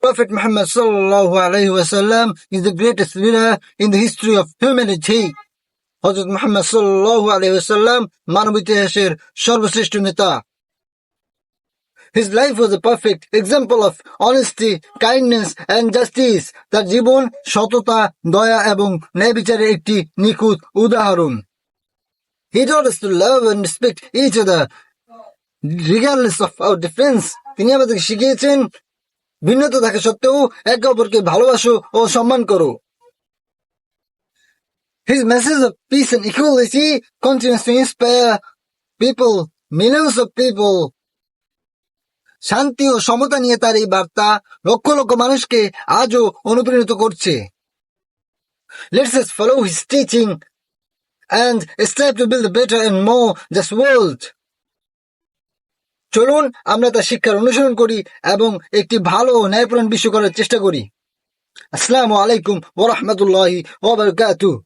Prophet Muhammad sallallahu alaihi wasallam is the greatest leader in the history of humanity. হযরত মুহাম্মদ সাল্লাল্লাহু আলাইহি ওয়াসাল্লাম মানব ইতিহাসের সর্বশ্রেষ্ঠ নেতা। His life was a perfect example of honesty, kindness and justice. তার জীবন সততা, দয়া এবং ন্যায় বিচারের একটি নিখুঁত উদাহরণ। He taught us to love and respect each other regardless of our difference. তিনি আমাদেরকে শিখিয়েছেন ভিন্নতা থাকা সত্ত্বেও একে অপরকে ভালোবাসো ও সম্মান করো। His message of peace and equality continues to inspire people, millions of people. শান্তি ও সমতা নিয়ে তার এই বার্তা লক্ষ লক্ষ মানুষকে আজও অনুপ্রাণিত করছে। Let's just follow his teaching and strive to build a better and more just world. চলুন আমরা তার শিক্ষার অনুসরণ করি এবং একটি ভালো ও ন্যায়পরায়ণ বিশ্ব করার চেষ্টা করি। আসসালামু আলাইকুম ওয়া রাহমাতুল্লাহি ওয়া বারাকাতুহু।